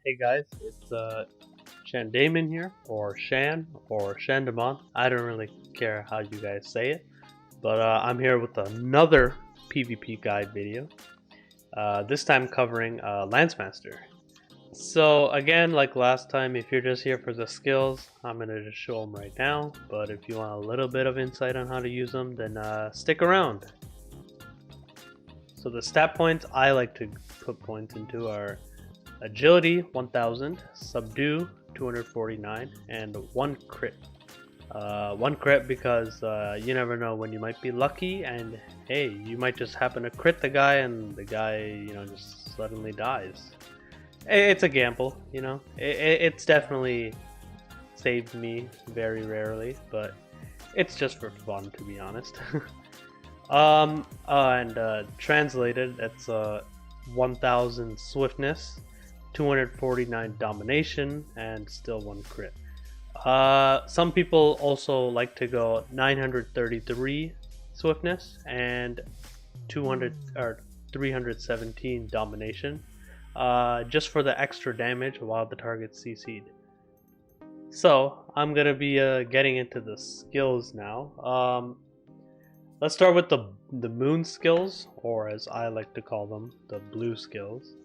Hey guys, it's Shandamon here, or Shan, or Shandamon. I don't really care how you guys say it, but I'm here with another PvP guide video. This time covering Lancemaster. So again, like last time, if you're just here for the skills, I'm gonna just show them right now. But if you want a little bit of insight on how to use them, then stick around. So the stat points I like to put points into are Agility 1000, Subdue 249, and 1 crit. 1 crit because you never know when you might be lucky, and hey, you might just happen to crit the guy and the guy, just suddenly dies. It's a gamble, it's definitely saved me very rarely, but it's just for fun, to be honest. Translated, it's 1000 Swiftness, 249 Domination, and still 1 crit. Some people also like to go 933 Swiftness and 317 Domination, just for the extra damage while the target's CC'd. So I'm gonna be getting into the skills now. Let's start with the moon skills, or as I like to call them, the blue skills.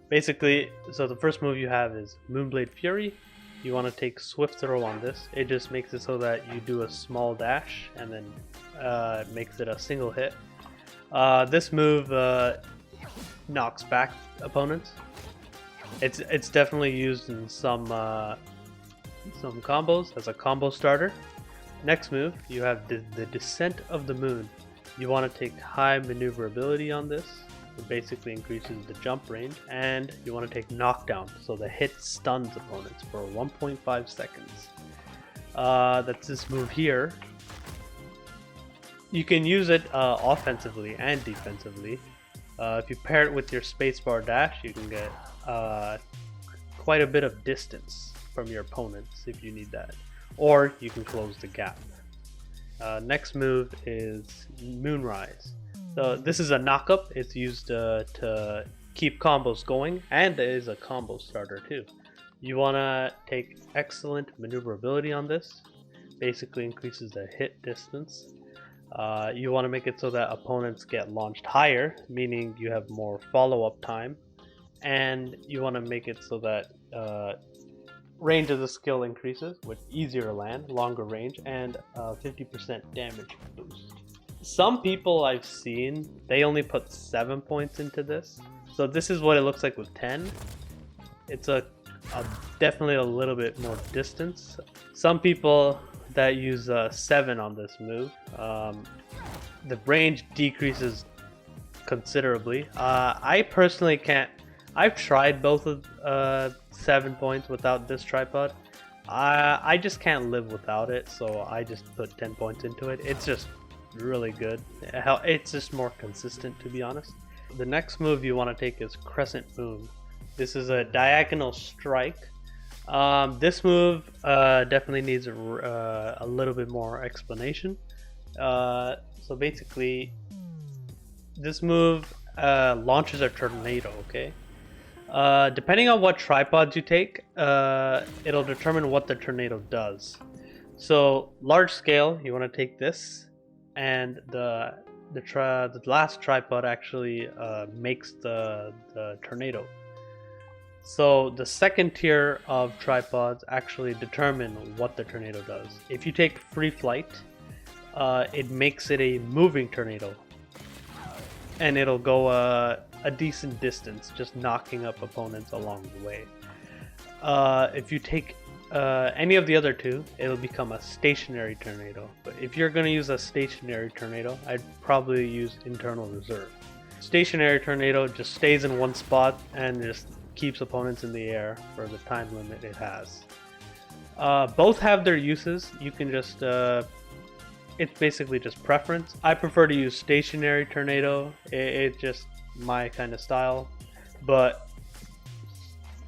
Basically, so the first move you have is Moonblade Fury. You want to take Swift Throw on this. It just makes it so that you do a small dash and then makes it a single hit. This move knocks back opponents. It's definitely used in some combos as a combo starter. Next move, you have the Descent of the Moon. You want to take high maneuverability on this. It basically increases the jump range, and you want to take Knockdown, so the hit stuns opponents for 1.5 seconds. That's this move here. You can use it offensively and defensively. If you pair it with your spacebar dash, you can get quite a bit of distance from your opponents if you need that. Or you can close the gap. Next move is Moonrise. So this is a knockup. It's used to keep combos going, and it is a combo starter too. You want to take excellent maneuverability on this. Basically increases the hit distance. You want to make it so that opponents get launched higher, meaning you have more follow-up time. And you want to make it so that range of the skill increases with easier to land, longer range, and 50% damage boost. Some people I've seen, they only put 7 points into this. So this is what it looks like with 10. It's definitely a little bit more distance. Some people that use 7 on this move, the range decreases considerably. I personally can't. I've tried both of 7 points without this tripod. I just can't live without it, so I just put 10 points into it. It's just really good. It's just more consistent, to be honest. The next move you want to take is Crescent Moon. This is a diagonal strike. This move definitely needs a little bit more explanation. So basically, this move launches a tornado, okay? Depending on what tripods you take, it'll determine what the tornado does. So large scale, you want to take this, and the last tripod actually makes the tornado. So the second tier of tripods actually determine what the tornado does. If you take Free Flight, it makes it a moving tornado, and it'll go a decent distance, just knocking up opponents along the way. If you take any of the other two, it'll become a stationary tornado. But if you're going to use a stationary tornado, I'd probably use Internal Reserve. Stationary tornado just stays in one spot and just keeps opponents in the air for the time limit it has. Both have their uses. You can just it's basically just preference. I prefer to use stationary tornado. It's just my kind of style, but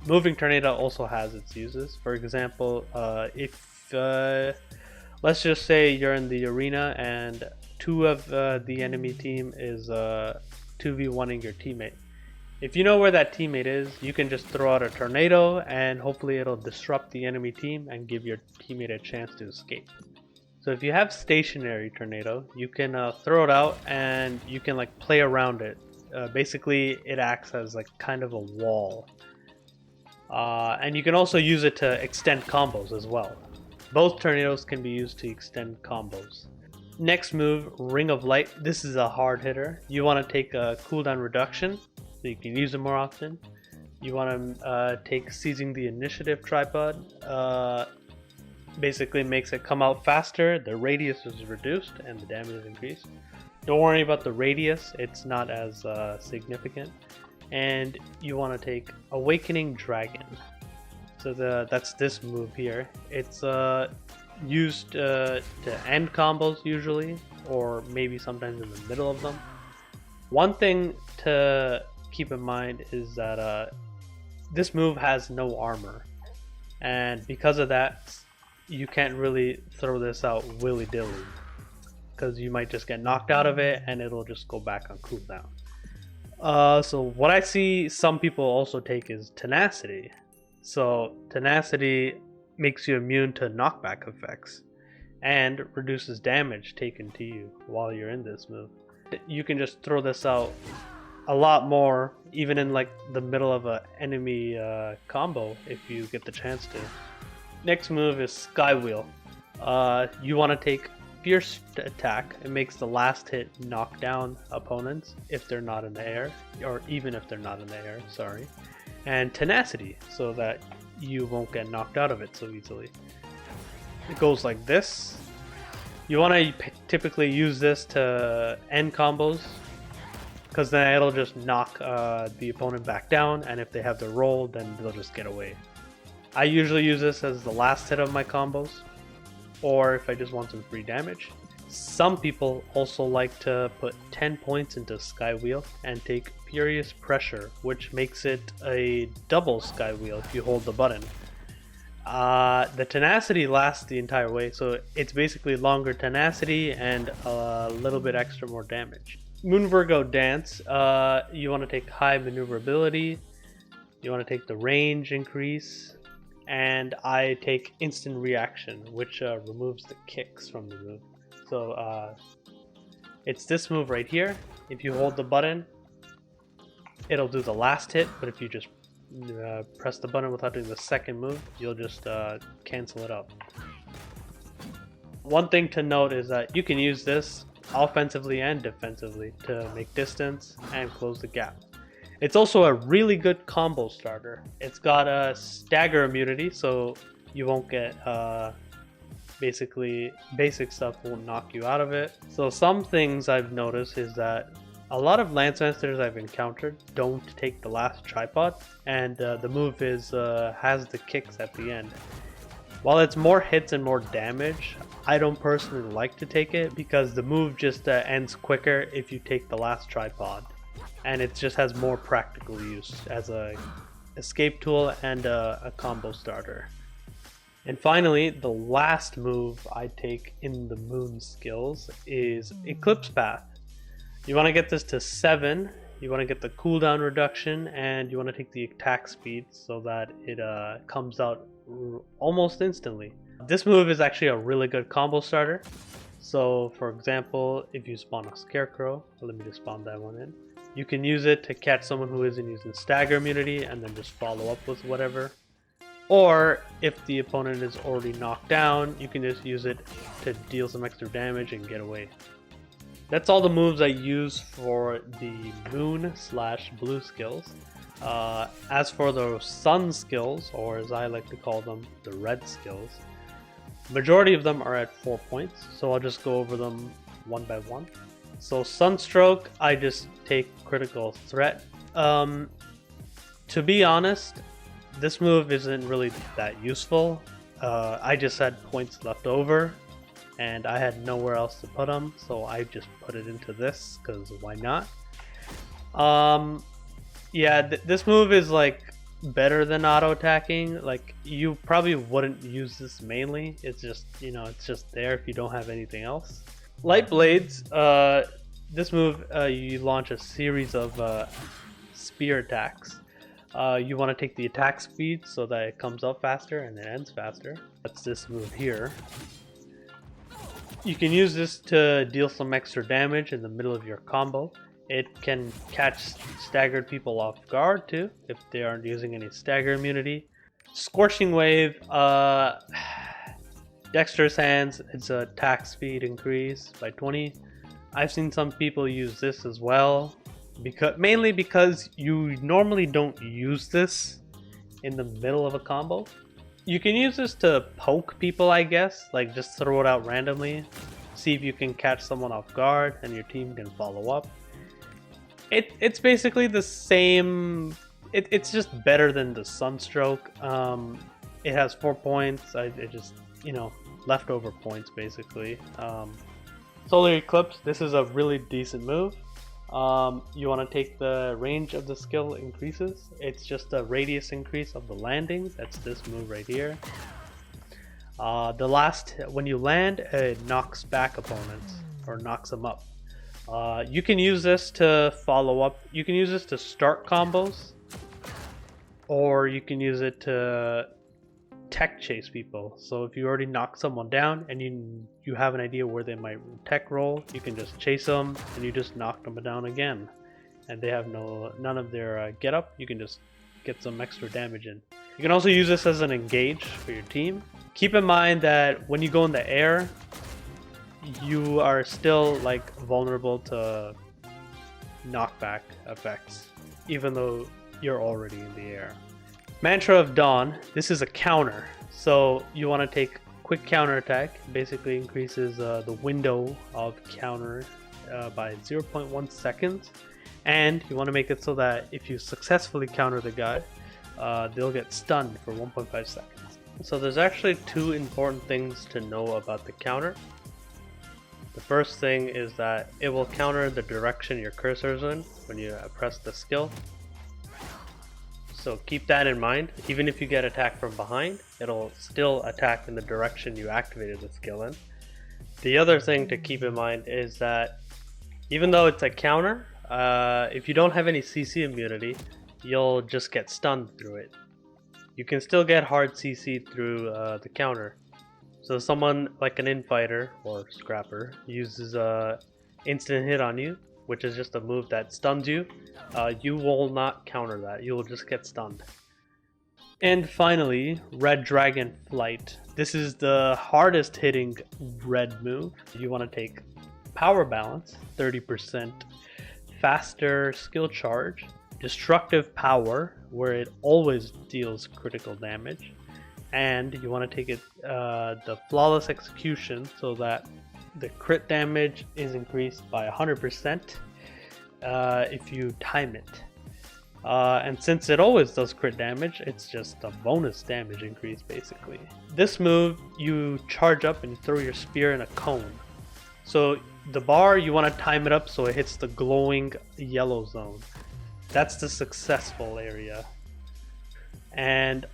moving tornado also has its uses. For example, if let's just say you're in the arena and 2 of the enemy team is 2v1ing your teammate, If you know where that teammate is, you can just throw out a tornado and hopefully it'll disrupt the enemy team and give your teammate a chance to escape. So if you have stationary tornado, you can throw it out and you can like play around it. Basically, it acts as like kind of a wall. And you can also use it to extend combos as well. Both tornadoes can be used to extend combos. Next move, Ring of Light. This is a hard hitter. You want to take a cooldown reduction so you can use it more often. You want to take Seizing the Initiative tripod. Basically makes it come out faster, the radius is reduced, and the damage is increased. Don't worry about the radius, it's not as significant. And you want to take Awakening Dragon. So that's this move here. It's used to end combos usually, or maybe sometimes in the middle of them. One thing to keep in mind is that this move has no armor, and because of that, you can't really throw this out willy-dilly, because you might just get knocked out of it and it'll just go back on cooldown. So what I see some people also take is Tenacity. So Tenacity makes you immune to knockback effects and reduces damage taken to you while you're in this move. You can just throw this out a lot more, even in like the middle of an enemy combo if you get the chance to. Next move is Sky Wheel. You want to take Fierce Attack. It makes the last hit knock down opponents if they're not in the air, or even if they're not in the air, sorry. And Tenacity, so that you won't get knocked out of it so easily. It goes like this. You want to typically use this to end combos, because then it'll just knock the opponent back down, and if they have their roll, then they'll just get away. I usually use this as the last hit of my combos, or if I just want some free damage. Some people also like to put 10 points into Sky Wheel and take Furious Pressure, which makes it a double Sky Wheel if you hold the button. The Tenacity lasts the entire way, so it's basically longer Tenacity and a little bit extra more damage. Moon Virgo Dance, you want to take high maneuverability, you want to take the range increase, and I take Instant Reaction, which removes the kicks from the move. So it's this move right here. If you hold the button, it'll do the last hit, but if you just press the button without doing the second move, you'll just cancel it out. One thing to note is that you can use this offensively and defensively to make distance and close the gap. It's also a really good combo starter. It's got a stagger immunity, so you won't get basically basic stuff won't knock you out of it. So some things I've noticed is that a lot of Lance Masters I've encountered don't take the last tripod, and the move is has the kicks at the end. While it's more hits and more damage, I don't personally like to take it because the move just ends quicker if you take the last tripod, and it just has more practical use as a escape tool and a combo starter. And finally, the last move I take in the Moon skills is Eclipse Path. You want to get this to 7, you want to get the cooldown reduction, and you want to take the attack speed so that it comes out almost instantly. This move is actually a really good combo starter. So for example, if you spawn a Scarecrow, let me just spawn that one in. You can use it to catch someone who isn't using stagger immunity and then just follow up with whatever. Or if the opponent is already knocked down, you can just use it to deal some extra damage and get away. That's all the moves I use for the Moon/Blue skills. As for the Sun skills, or as I like to call them, the Red skills, majority of them are at 4 points, so I'll just go over them one by one. So Sunstroke, I just take Critical Threat. To be honest, this move isn't really that useful. I just had points left over and I had nowhere else to put them, so I just put it into this because why not? Yeah, this move is like better than auto attacking. Like, you probably wouldn't use this mainly. It's just, you know, it's just there if you don't have anything else. Light Blades, this move, you launch a series of spear attacks. You want to take the attack speed so that it comes up faster and it ends faster. That's this move here. You can use this to deal some extra damage in the middle of your combo. It can catch staggered people off guard too, if they aren't using any stagger immunity. Scorching Wave, Dexterous Hands, it's a attack speed increase by 20. I've seen some people use this as well, mainly because you normally don't use this in the middle of a combo. You can use this to poke people, I guess, like just throw it out randomly, see if you can catch someone off guard and your team can follow up. It's basically the same, it's just better than the Sunstroke. It has 4 points, it just, you know, leftover points basically. Solar Eclipse, this is a really decent move. You want to take the range of the skill increases. It's just a radius increase of the landing. That's this move right here. When you land, it knocks back opponents or knocks them up. You can use this to follow up. You can use this to start combos, or you can use it to tech chase people. So if you already knock someone down and you have an idea where they might tech roll, you can just chase them and you just knock them down again, and they have none of their get up. You can just get some extra damage in. You can also use this as an engage for your team. Keep in mind that when you go in the air, you are still like vulnerable to knockback effects, even though you're already in the air. Mantra of Dawn, this is a counter. So you want to take quick counter attack, basically increases the window of counter by 0.1 seconds. And you want to make it so that if you successfully counter the guy, they'll get stunned for 1.5 seconds. So there's actually 2 important things to know about the counter. The first thing is that it will counter the direction your cursor is in when you press the skill. So keep that in mind. Even if you get attacked from behind, it'll still attack in the direction you activated the skill in. The other thing to keep in mind is that even though it's a counter, if you don't have any CC immunity, you'll just get stunned through it. You can still get hard CC through the counter. So someone like an infighter or scrapper uses a instant hit on you, which is just a move that stuns you. You will not counter that. You will just get stunned. And finally, Red Dragon Flight. This is the hardest hitting red move. You want to take Power Balance, 30%, Faster Skill Charge, Destructive Power, where it always deals critical damage, and you want to take it the Flawless Execution, so that the crit damage is increased by 100% if you time it. And since it always does crit damage, it's just a bonus damage increase basically. This move, you charge up and you throw your spear in a cone. So the bar, you want to time it up so it hits the glowing yellow zone. That's the successful area. And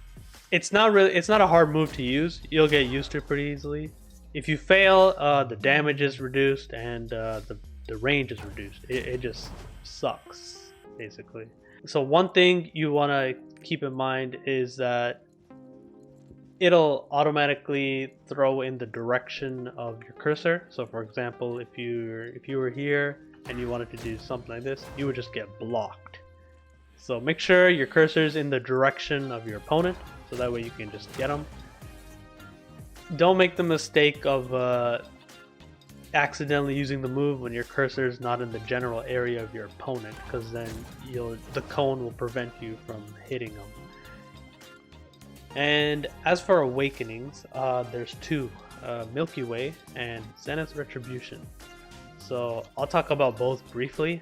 it's not a hard move to use. You'll get used to it pretty easily. If you fail, the damage is reduced and the range is reduced. It just sucks, basically. So one thing you want to keep in mind is that it'll automatically throw in the direction of your cursor. So for example, if you were here and you wanted to do something like this, you would just get blocked. So make sure your cursor is in the direction of your opponent, so that way you can just get them. Don't make the mistake of accidentally using the move when your cursor is not in the general area of your opponent, because then the cone will prevent you from hitting them. And as for awakenings, there's 2, Milky Way and Zenith's Retribution. So I'll talk about both briefly.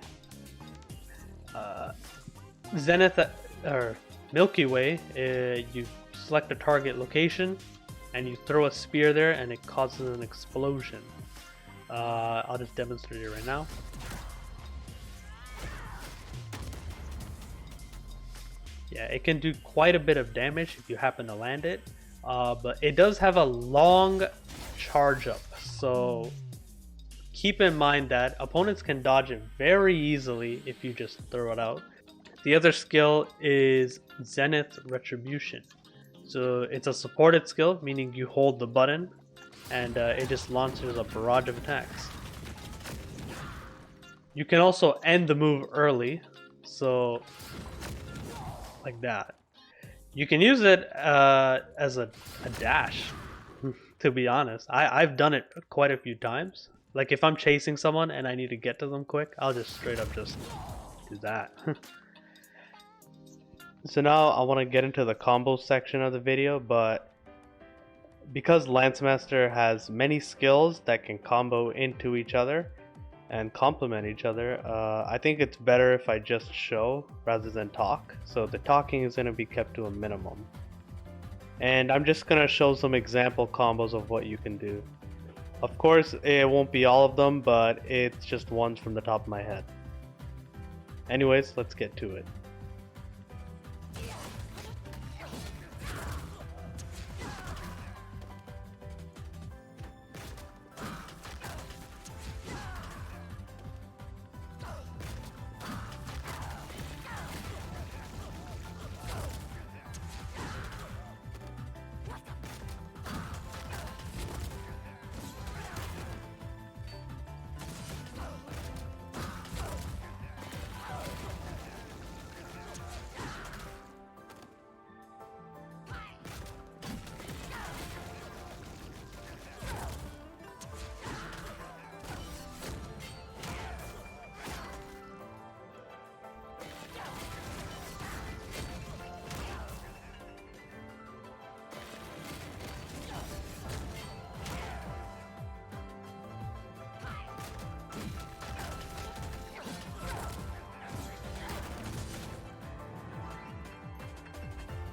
Zenith or Milky Way, you select a target location and you throw a spear there and it causes an explosion. I'll just demonstrate it right now. Yeah, it can do quite a bit of damage if you happen to land it, but it does have a long charge up, so keep in mind that opponents can dodge it very easily if you just throw it out. The other skill is Zenith Retribution. So it's a supported skill, meaning you hold the button and it just launches a barrage of attacks. You can also end the move early, so like that. You can use it as a dash, to be honest. I've done it quite a few times. Like if I'm chasing someone and I need to get to them quick, I'll just straight up just do that. So now I want to get into the combo section of the video, but because Lancemaster has many skills that can combo into each other and complement each other, I think it's better if I just show rather than talk. So the talking is going to be kept to a minimum. And I'm just going to show some example combos of what you can do. Of course, it won't be all of them, but it's just ones from the top of my head. Anyways, let's get to it.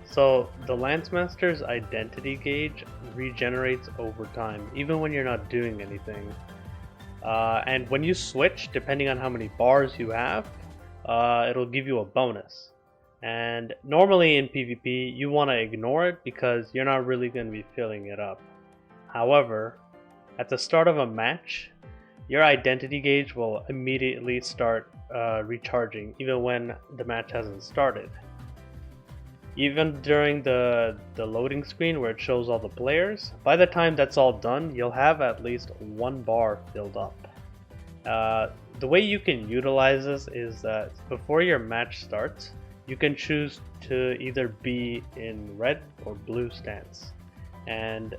So the Lancemaster's identity gauge regenerates over time, even when you're not doing anything. And when you switch, depending on how many bars you have, it'll give you a bonus. And normally in PvP, you want to ignore it because you're not really going to be filling it up. However, at the start of a match, your identity gauge will immediately start recharging, even when the match hasn't started. Even during the loading screen where it shows all the players, by the time that's all done, you'll have at least 1 bar filled up. The way you can utilize this is that before your match starts, you can choose to either be in red or blue stance. And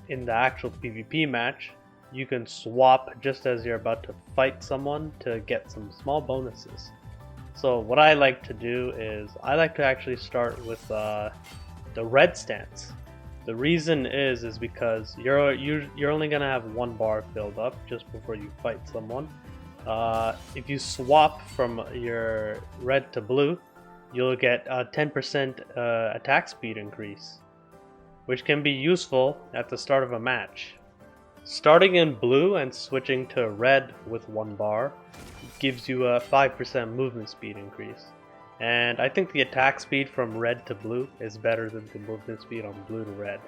in the actual PvP match, you can swap just as you're about to fight someone to get some small bonuses. So what I like to do is I like to actually start with the red stance. The reason is because you're only gonna have 1 bar filled up just before you fight someone. If you swap from your red to blue, you'll get a 10% attack speed increase, which can be useful at the start of a match. Starting in blue and switching to red with 1 bar gives you a 5% movement speed increase. And I think the attack speed from red to blue is better than the movement speed on blue to red.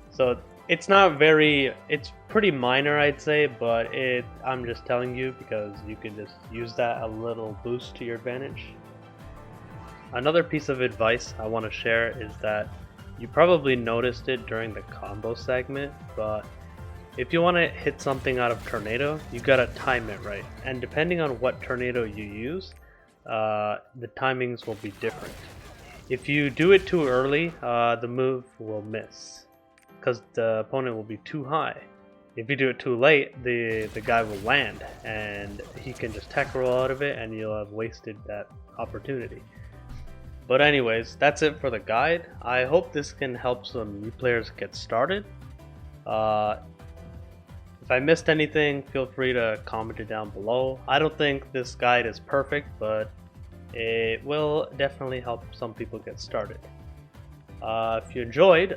So it's pretty minor, I'd say, but I'm just telling you because you can just use that a little boost to your advantage. Another piece of advice I want to share is that you probably noticed it during the combo segment, but if you want to hit something out of tornado, you gotta time it right. And depending on what tornado you use, the timings will be different. If you do it too early, the move will miss because the opponent will be too high. If you do it too late, the guy will land and he can just tech roll out of it and you'll have wasted that opportunity. But anyways, that's it for the guide. I hope this can help some new players get started. If I missed anything, feel free to comment it down below. I don't think this guide is perfect, but it will definitely help some people get started. If you enjoyed,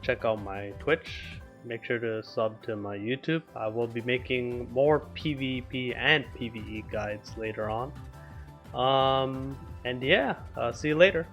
check out my Twitch. Make sure to sub to my YouTube. I will be making more PvP and PvE guides later on. And yeah, see you later.